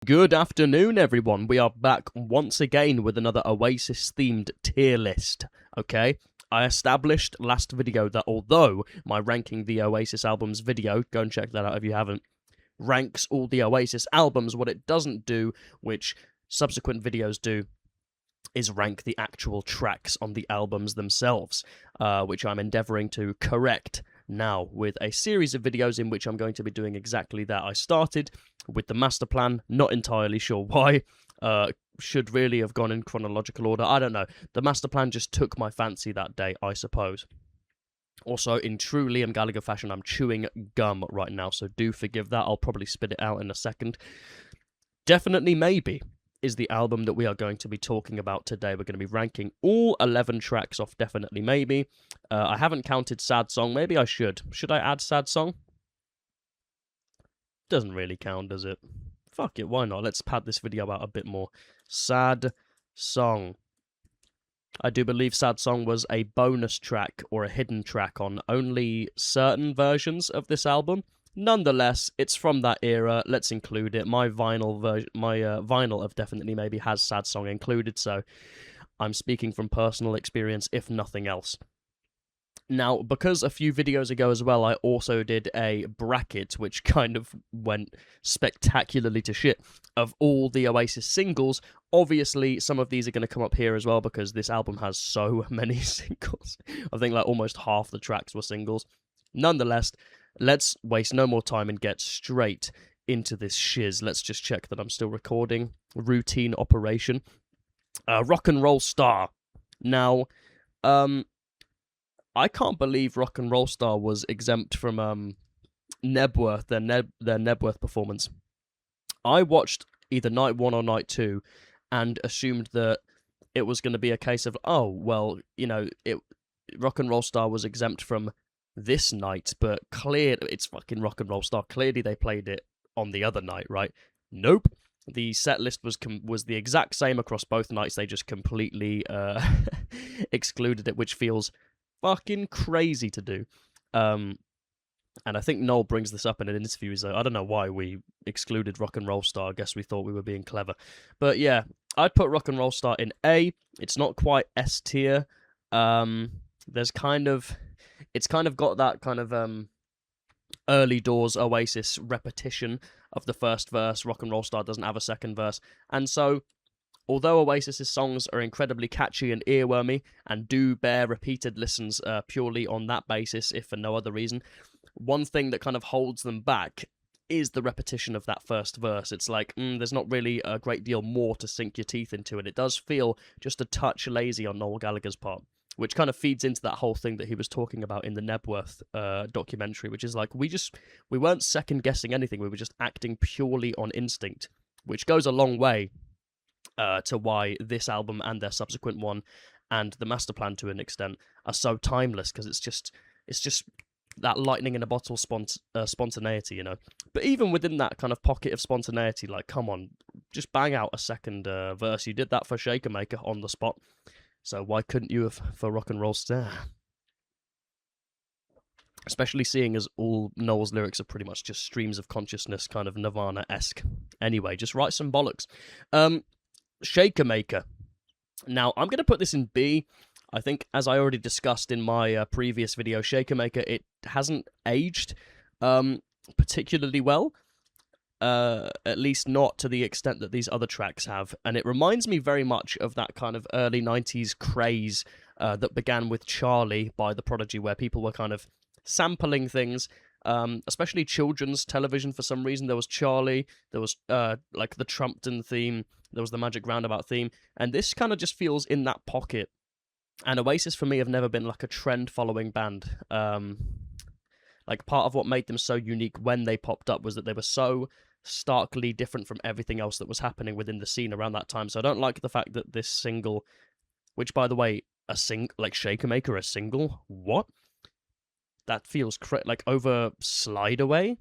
Good afternoon, everyone. We are back once again with another Oasis-themed tier list, okay? I established last video that although my ranking the Oasis albums video, go and check that out if you haven't, ranks all the Oasis albums, what it doesn't do, which subsequent videos do, is rank the actual tracks on the albums themselves, which I'm endeavouring to correct now with a series of videos in which I'm going to be doing exactly that. I started with the master plan, not entirely sure why. Should really have gone in chronological order. I don't know. The master plan just took my fancy that day, I suppose. Also, in true Liam Gallagher fashion, I'm chewing gum right now, so do forgive that. I'll probably spit it out in a second. Definitely Maybe is the album that we are going to be talking about today. We're going to be ranking all 11 tracks off Definitely Maybe. I haven't counted Sad Song. Maybe I should. Should I add Sad Song? Doesn't really count, does it? Fuck it, why not? Let's pad this video out a bit more. Sad Song. I do believe Sad Song was a bonus track or a hidden track on only certain versions of this album. Nonetheless, it's from that era. Let's include it. My vinyl vinyl of Definitely Maybe has Sad Song included, so I'm speaking from personal experience, if nothing else. Now, because a few videos ago as well, I also did a bracket, which kind of went spectacularly to shit, of all the Oasis singles. Obviously, some of these are going to come up here as well, because this album has so many singles. I think like almost half the tracks were singles. Nonetheless, let's waste no more time and get straight into this shiz. Let's just check that I'm still recording. Routine operation. Rock and Roll Star. Now, I can't believe Rock and Roll Star was exempt from Nebworth, their Nebworth performance. I watched either night 1 or night 2 and assumed that it was going to be a case of, oh, well, you know, Rock and Roll Star was exempt from this night, but it's fucking Rock and Roll Star. Clearly they played it on the other night, right? Nope. The set list was the exact same across both nights. They just completely excluded it, which feels fucking crazy to do. And I think Noel brings this up in an interview. He's like, I don't know why we excluded Rock and Roll Star. I guess we thought we were being clever. But yeah, I'd put Rock and Roll Star in A. It's not quite S tier. It's kind of got that kind of early doors Oasis repetition of the first verse. Rock and Roll Star doesn't have a second verse. And so, although Oasis's songs are incredibly catchy and earwormy and do bear repeated listens purely on that basis, if for no other reason, one thing that kind of holds them back is the repetition of that first verse. It's like, there's not really a great deal more to sink your teeth into, and it does feel just a touch lazy on Noel Gallagher's part, which kind of feeds into that whole thing that he was talking about in the Nebworth documentary, which is like, we weren't second-guessing anything, we were just acting purely on instinct, which goes a long way to why this album and their subsequent one and the master plan to an extent are so timeless, because it's just that lightning in a bottle spontaneity, you know. But even within that kind of pocket of spontaneity, like, come on, just bang out a second verse. You did that for Shaker Maker on the spot, so why couldn't you have for Rock and Roll Star? Especially seeing as all Noel's lyrics are pretty much just streams of consciousness, kind of Nirvana-esque. Anyway, just write some bollocks. Shaker Maker. Now, I'm going to put this in B. I think, as I already discussed in my previous video, Shaker Maker, it hasn't aged particularly well. At least not to the extent that these other tracks have. And it reminds me very much of that kind of early 90s craze that began with Charlie by The Prodigy, where people were kind of sampling things, especially children's television for some reason. There was Charlie, there was like the Trumpton theme, there was the Magic Roundabout theme, and this kind of just feels in that pocket. And Oasis, for me, have never been like a trend-following band. Like, part of what made them so unique when they popped up was that they were so starkly different from everything else that was happening within the scene around that time. So I don't like the fact that this single, which, by the way, like Shaker Maker, a single? What? That feels like over Slide Away?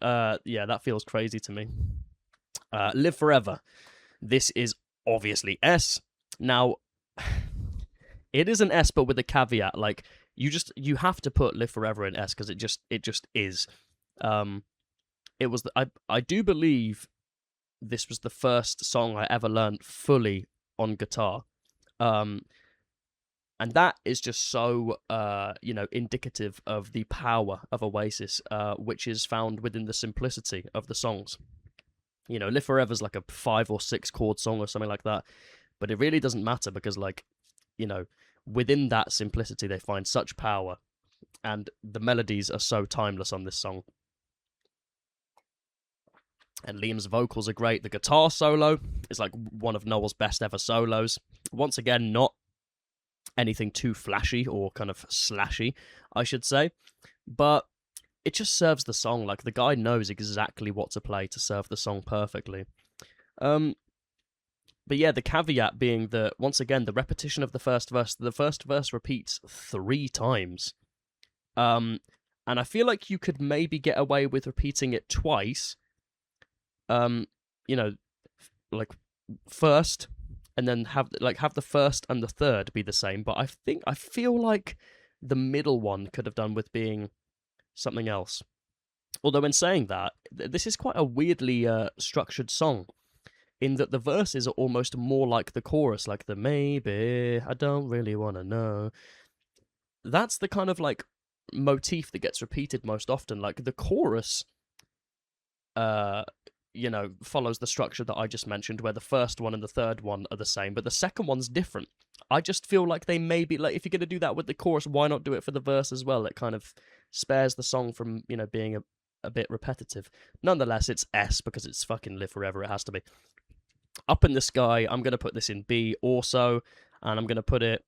Yeah, that feels crazy to me. Live Forever. This is obviously S. Now, it is an S, but with a caveat. Like, you have to put Live Forever in S, because it just is. It was I do believe this was the first song I ever learned fully on guitar. Um, and that is just so, indicative of the power of Oasis, which is found within the simplicity of the songs. Live Forever's like a 5 or 6 chord song or something like that, but it really doesn't matter because, like, within that simplicity, they find such power, and the melodies are so timeless on this song. And Liam's vocals are great. The guitar solo is like one of Noel's best ever solos. Once again, not anything too flashy or kind of slashy, I should say, but it just serves the song. Like, the guy knows exactly what to play to serve the song perfectly. But yeah, the caveat being that, once again, the repetition of the first verse repeats 3 times. And I feel like you could maybe get away with repeating it twice. Like first, and then have the first and the third be the same. But I feel like the middle one could have done with being something else. Although, in saying that, this is quite a weirdly structured song, in that the verses are almost more like the chorus, like the maybe, I don't really want to know. That's the kind of, like, motif that gets repeated most often. Like, the chorus, follows the structure that I just mentioned, where the first one and the third one are the same, but the second one's different. I just feel like they maybe, like, if you're going to do that with the chorus, why not do it for the verse as well? It kind of spares the song from, being a bit repetitive. Nonetheless, it's S, because it's fucking Live Forever, it has to be. Up in the Sky, I'm going to put this in B also, and I'm going to put it...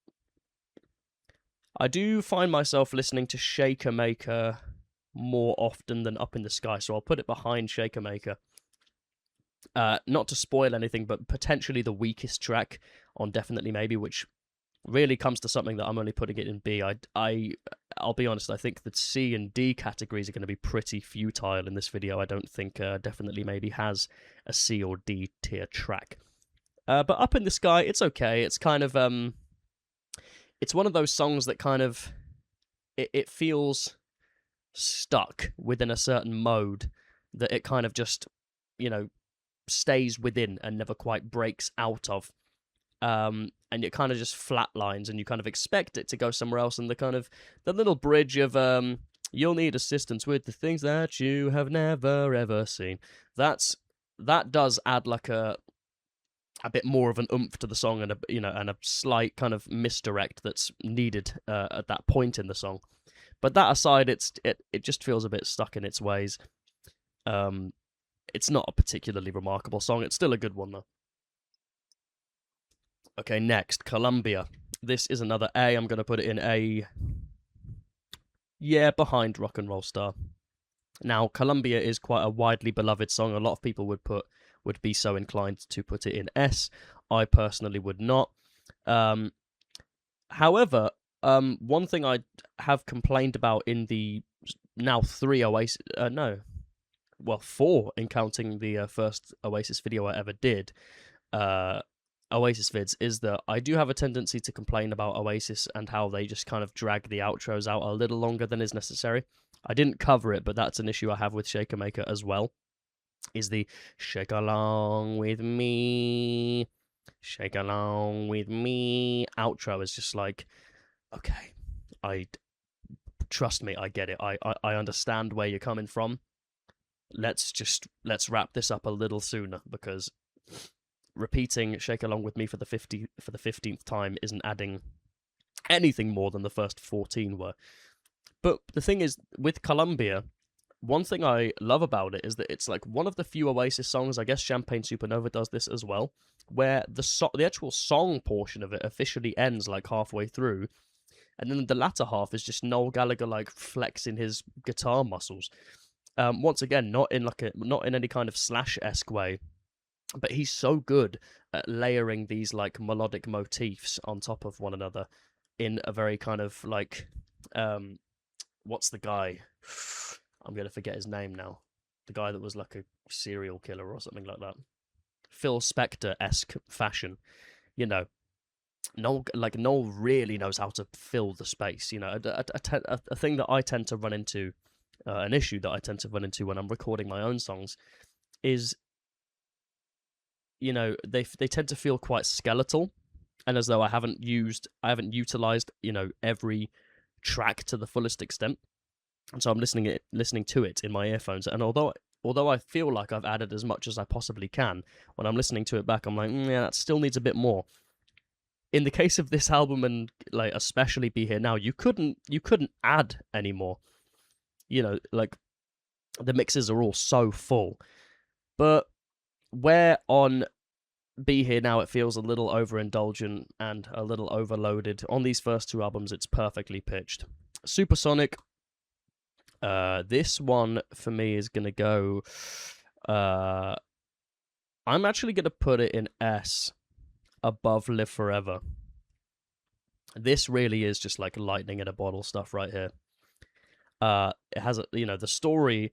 I do find myself listening to Shaker Maker more often than Up in the Sky, so I'll put it behind Shaker Maker. Not to spoil anything, but potentially the weakest track on Definitely Maybe, which really comes to something that I'm only putting it in B. I'll be honest, I think that C and D categories are going to be pretty futile in this video. I don't think Definitely Maybe has a C or D tier track. But Up in the Sky, it's okay. It's kind of, it's one of those songs that kind of, it feels stuck within a certain mode, that it kind of just, stays within and never quite breaks out of. And it kind of just flatlines, and you kind of expect it to go somewhere else. And the little bridge of you'll need assistance with the things that you have never ever seen. That does add like a bit more of an oomph to the song, and a slight kind of misdirect that's needed at that point in the song. But that aside, it just feels a bit stuck in its ways. It's not a particularly remarkable song. It's still a good one, though. Okay, next, Columbia. This is another A. I'm going to put it in A. Yeah, behind Rock and Roll Star. Now, Columbia is quite a widely beloved song. A lot of people would be so inclined to put it in S. I personally would not. However, one thing I have complained about in the now 3 Oasis... 4, in counting the first Oasis video I ever did, Oasis vids, is that I do have a tendency to complain about Oasis and how they just kind of drag the outros out a little longer than is necessary. I didn't cover it, but that's an issue I have with Shaker Maker as well, is the shake along with me outro is just like, okay, trust me, I get it. I understand where you're coming from. Let's wrap this up a little sooner, because repeating Shake Along With Me for the 15th time isn't adding anything more than the first 14 were. But the thing is, with Columbia, one thing I love about it is that it's like one of the few Oasis songs, I guess Champagne Supernova does this as well, where the actual song portion of it officially ends like halfway through, and then the latter half is just Noel Gallagher like flexing his guitar muscles. Once again, not in any kind of Slash-esque way, but he's so good at layering these like melodic motifs on top of one another in a very kind of like, what's the guy? I'm going to forget his name now. The guy that was like a serial killer or something like that. Phil Spector-esque fashion. Noel really knows how to fill the space. A thing that I tend to run into, an issue that I tend to run into when I'm recording my own songs, is they tend to feel quite skeletal, and as though I haven't utilized every track to the fullest extent. And so I'm listening to it in my earphones, and although I feel like I've added as much as I possibly can, when I'm listening to it back, I'm like, yeah, that still needs a bit more. In the case of this album, and like especially Be Here Now, you couldn't add any more. Like the mixes are all so full. But where on Be Here Now it feels a little overindulgent and a little overloaded, on these first two albums it's perfectly pitched. Supersonic, this one for me is gonna go. I'm actually gonna put it in S, above Live Forever. This really is just like lightning in a bottle stuff right here. It has the story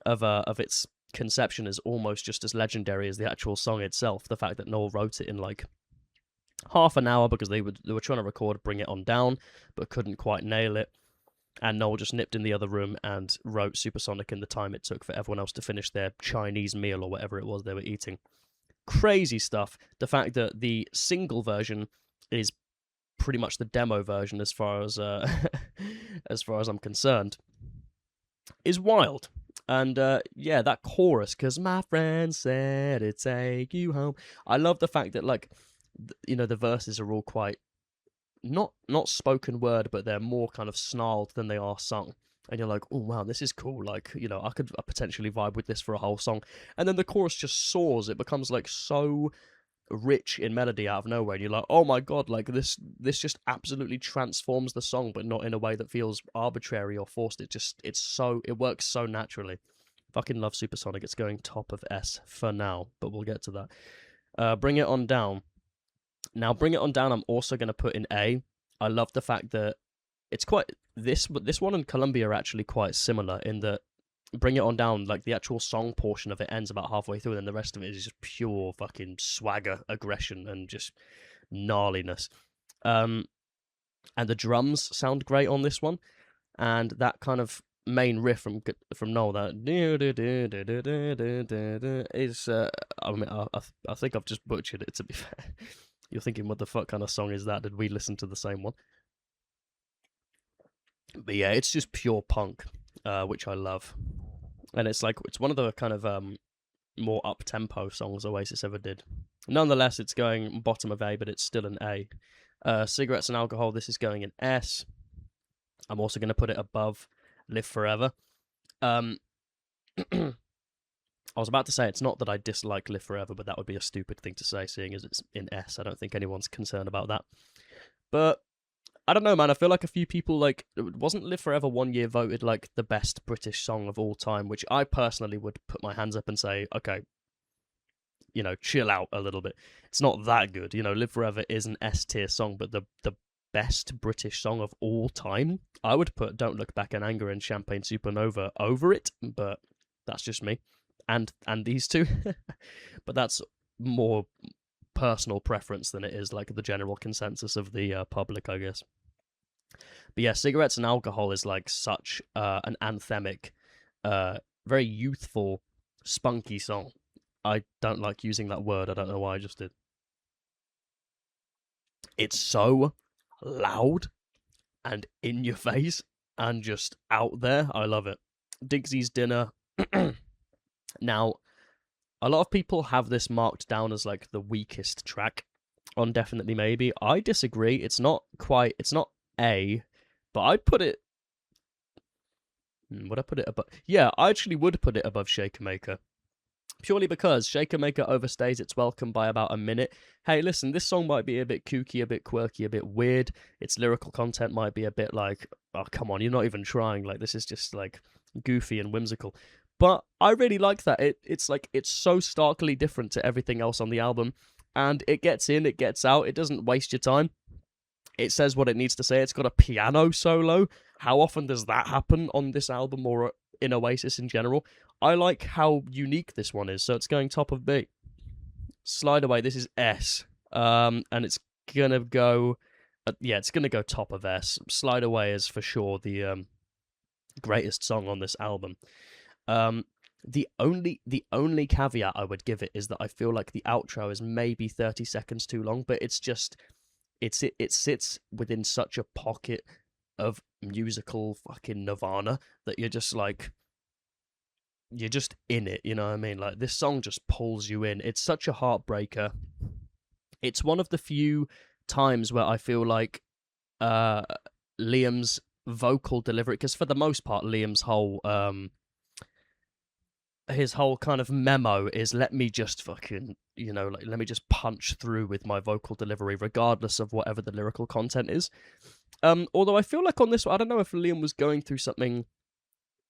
of its conception is almost just as legendary as the actual song itself. The fact that Noel wrote it in like half an hour because they were trying to record Bring It On Down but couldn't quite nail it, and Noel just nipped in the other room and wrote Supersonic in the time it took for everyone else to finish their Chinese meal or whatever it was they were eating. Crazy stuff. The fact that the single version is pretty much the demo version as far as as far as I'm concerned is wild. And yeah, that chorus, because my friend said it'd take you home. I love the fact that like the verses are all quite not spoken word, but they're more kind of snarled than they are sung. And you're like, oh wow, this is cool. Like, I could potentially vibe with this for a whole song. And then the chorus just soars. It becomes like so rich in melody out of nowhere, and you're like, oh my god, like this just absolutely transforms the song, but not in a way that feels arbitrary or forced. It works so naturally. Fucking love Supersonic. It's going top of S for now, but we'll get to that. Bring It On Down. Now, Bring It On Down, I'm also going to put in A. I love the fact that it's quite this one and Columbia are actually quite similar in that Bring It On Down, like the actual song portion of it ends about halfway through, and then the rest of it is just pure fucking swagger, aggression, and just gnarliness. And the drums sound great on this one, and that kind of main riff from Noel, that is I mean, I think I've just butchered it, to be fair. You're thinking, what the fuck kind of song is that? Did we listen to the same one? But yeah, it's just pure punk, which I love. And it's one of the kind of more up-tempo songs Oasis ever did. Nonetheless, it's going bottom of A, but it's still an A. Cigarettes and Alcohol, this is going in S. I'm also going to put it above Live Forever. I was about to say it's not that I dislike Live Forever, but that would be a stupid thing to say, seeing as it's in S. I don't think anyone's concerned about that. But I don't know, man. I feel like a few people, like, wasn't Live Forever one year voted like the best British song of all time, which I personally would put my hands up and say, okay, chill out a little bit. It's not that good. Live Forever is an S tier song, but the best British song of all time, I would put Don't Look Back in Anger and Champagne Supernova over it, but that's just me. And these two. But that's more personal preference than it is like the general consensus of the public, I guess. But yeah, Cigarettes and Alcohol is like such an anthemic, very youthful, spunky song. I don't like using that word. I don't know why I just did. It's so loud and in your face and just out there. I love it. Digsy's Dinner. Now, a lot of people have this marked down as like the weakest track on Definitely Maybe. I disagree. It's not A, but I'd put it. Would I put it above? Yeah, I actually would put it above Shaker Maker. Purely because Shaker Maker overstays its welcome by about a minute. Hey, listen, this song might be a bit kooky, a bit quirky, a bit weird. Its lyrical content might be a bit like, oh, come on, you're not even trying. Like, this is just like goofy and whimsical. But I really like that. It's so starkly different to everything else on the album. And it gets in, it gets out, it doesn't waste your time. It says what it needs to say. It's got a piano solo. How often does that happen on this album or in Oasis in general? I like how unique this one is, so it's going top of B. Slide Away, this is S. And it's gonna go... it's gonna go top of S. Slide Away is for sure the greatest song on this album. The only caveat I would give it is that I feel like the outro is maybe 30 seconds too long, but it's just it sits within such a pocket of musical fucking nirvana that you're just in it, you know what I mean? Like this song just pulls you in. It's such a heartbreaker. It's one of the few times where I feel like uh Liam's vocal delivery, because for the most part Liam's whole his whole kind of memo is let me just fucking, like let me just punch through with my vocal delivery regardless of whatever the lyrical content is. Although I feel like on this one, I don't know if Liam was going through something,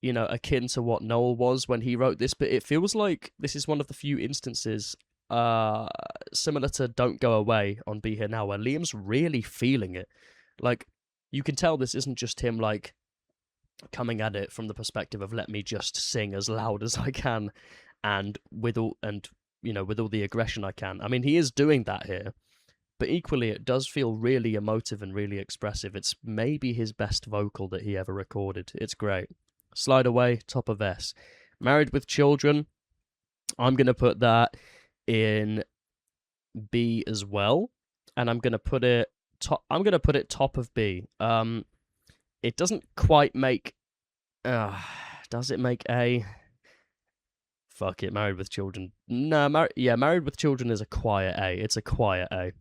akin to what Noel was when he wrote this, but it feels like this is one of the few instances similar to Don't Go Away on Be Here Now where Liam's really feeling it. Like you can tell this isn't just him like coming at it from the perspective of let me just sing as loud as I can and with all the aggression I can. I mean, he is doing that here, but equally it does feel really emotive and really expressive. It's maybe his best vocal that he ever recorded. It's great. Slide Away, top of S. Married with Children, I'm going to put that in B as well, and I'm going to put it top of B. It doesn't quite make does it make A? Fuck it, Married with Children. No, Married with Children is a quiet A. It's a quiet A.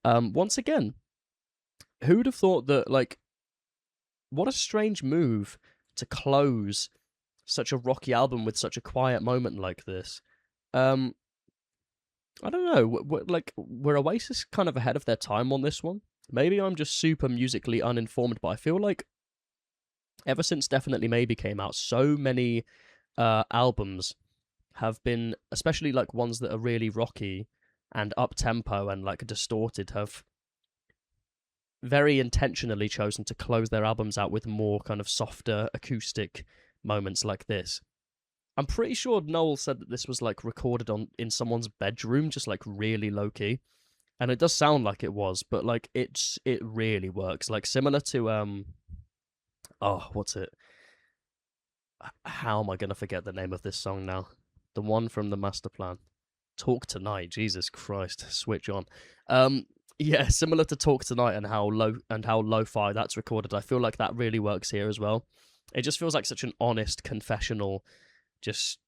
Once again, who'd have thought that, like, what a strange move to close such a rocky album with such a quiet moment like this. I don't know, were Oasis kind of ahead of their time on this one? Maybe I'm just super musically uninformed, but I feel like ever since Definitely Maybe came out, so many albums have been, especially like ones that are really rocky and up tempo and like distorted, have very intentionally chosen to close their albums out with more kind of softer acoustic moments like this. I'm pretty sure Noel said that this was like recorded in someone's bedroom, just like really low key, and it does sound like it was, but like it really works. Like similar to what's it? How am I gonna forget the name of this song now? The one from the master plan. Talk Tonight. Jesus Christ, switch on. Yeah, similar to Talk Tonight and how lo-fi that's recorded. I feel like that really works here as well. It just feels like such an honest confessional. Just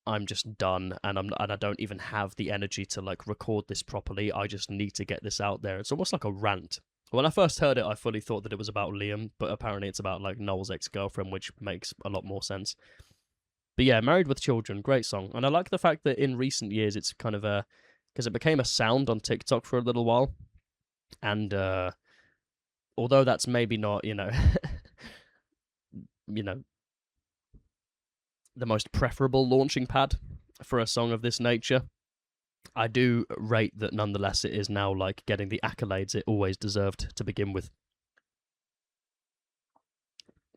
I'm just done, and I don't even have the energy to like record this properly. I just need to get this out there. It's almost like a rant. When I first heard it, I fully thought that it was about Liam, but apparently it's about like Noel's ex-girlfriend, which makes a lot more sense. But yeah, Married with Children, great song. And I like the fact that in recent years it's kind of because it became a sound on TikTok for a little while. And although that's maybe not, you know, the most preferable launching pad for a song of this nature, I do rate that nonetheless it is now like getting the accolades it always deserved to begin with.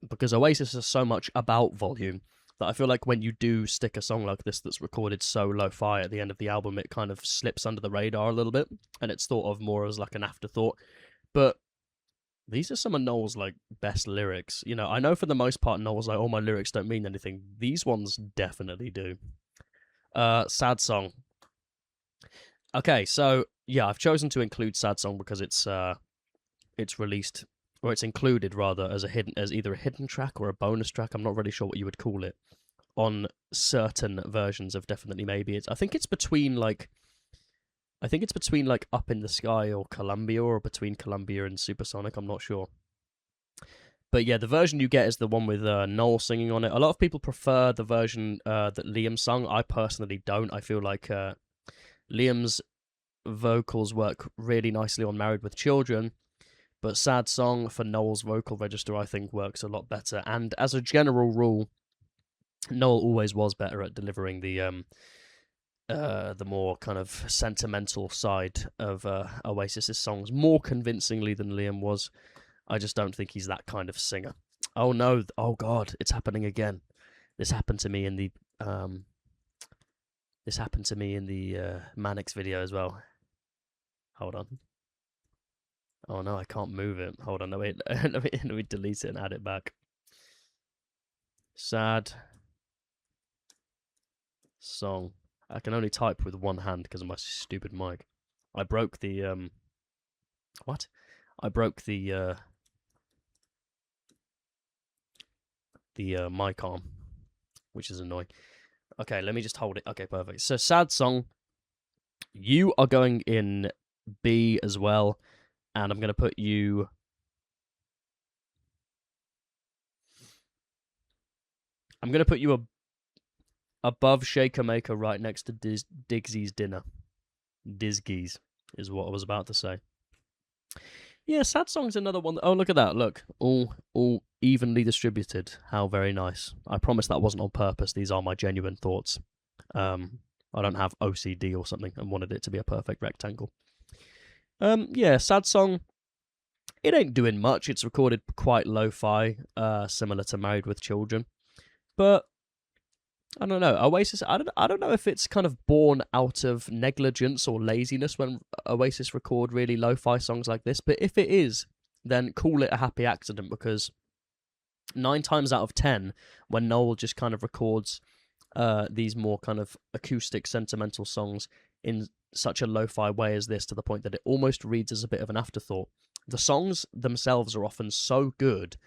Because Oasis is so much about volume that I feel like when you do stick a song like this that's recorded so lo-fi at the end of the album, it kind of slips under the radar a little bit, and it's thought of more as like an afterthought. But these are some of Noel's like best lyrics. I know for the most part Noel's like, oh, my lyrics don't mean anything. These ones definitely do. Sad Song. Okay, so yeah, I've chosen to include Sad Song because it's released, or it's included rather, as either a hidden track or a bonus track. I'm not really sure what you would call it on certain versions of Definitely Maybe. I think it's between like Up in the Sky or Columbia, or between Columbia and Supersonic. I'm not sure. But yeah, the version you get is the one with Noel singing on it. A lot of people prefer the version that Liam sung. I personally don't. I feel like Liam's vocals work really nicely on Married with Children, but Sad Song for Noel's vocal register I think works a lot better. And as a general rule, Noel always was better at delivering the more kind of sentimental side of Oasis's songs more convincingly than Liam was. I just don't think he's that kind of singer. Oh no! Oh god! It's happening again. This happened to me in the Mannix video as well. Hold on. Oh no, I can't move it. Hold on, no, wait. Let me delete it and add it back. Sad song. I can only type with one hand because of my stupid mic. I broke the what? I broke the mic arm, which is annoying. Okay, let me just hold it. Okay, perfect. So sad song. You are going in B as well, and I'm gonna put you. I'm gonna put you above Shaker Maker, right next to Digsy's Dinner. Disgies is what I was about to say. Yeah, sad song's another one. Oh, look at that! Look, all evenly distributed. How very nice. I promise that wasn't on purpose. These are my genuine thoughts. I don't have OCD or something and wanted it to be a perfect rectangle. Yeah, sad song. It ain't doing much. It's recorded quite lo-fi, similar to Married with Children. But I don't know. Oasis. I don't know if it's kind of born out of negligence or laziness when Oasis record really lo-fi songs like this. But if it is, then call it a happy accident, because 9 times out of 10, when Noel just kind of records these more kind of acoustic, sentimental songs in such a lo-fi way as this, to the point that it almost reads as a bit of an afterthought. The songs themselves are often so good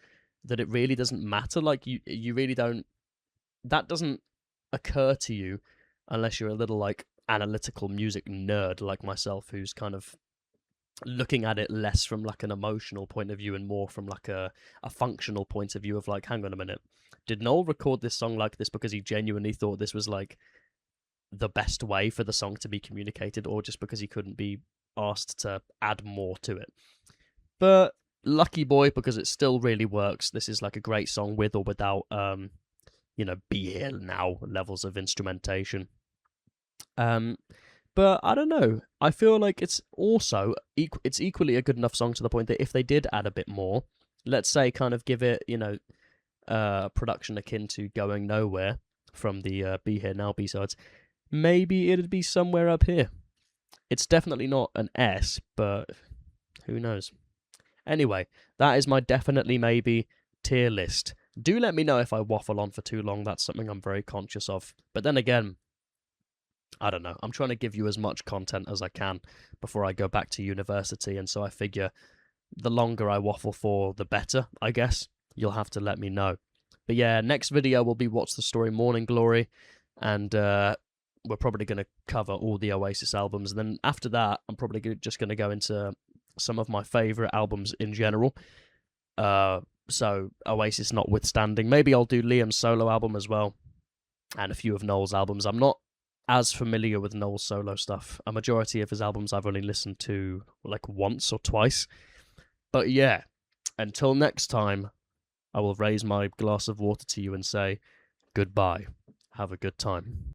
that it really doesn't matter. Like you really don't. That doesn't occur to you unless you're a little like analytical music nerd like myself, who's kind of looking at it less from like an emotional point of view and more from like a functional point of view of like, hang on a minute, did Noel record this song like this because he genuinely thought this was like the best way for the song to be communicated, or just because he couldn't be asked to add more to it? But lucky boy, because it still really works. This is like a great song with or without Be Here Now levels of instrumentation. But I don't know. I feel like it's also it's equally a good enough song to the point that if they did add a bit more, let's say kind of give it, production akin to Going Nowhere from the Be Here Now B-sides, maybe it'd be somewhere up here. It's definitely not an S, but who knows? Anyway, that is my definitely maybe tier list. Do let me know if I waffle on for too long. That's something I'm very conscious of. But then again, I don't know. I'm trying to give you as much content as I can before I go back to university, and so I figure the longer I waffle for, the better, I guess. You'll have to let me know. But yeah, next video will be What's the Story Morning Glory, and we're probably going to cover all the Oasis albums. And then after that, I'm probably just going to go into some of my favourite albums in general. So Oasis notwithstanding. Maybe I'll do Liam's solo album as well, and a few of Noel's albums. I'm not as familiar with Noel's solo stuff. A majority of his albums I've only listened to like once or twice. But yeah, until next time, I will raise my glass of water to you and say goodbye. Have a good time.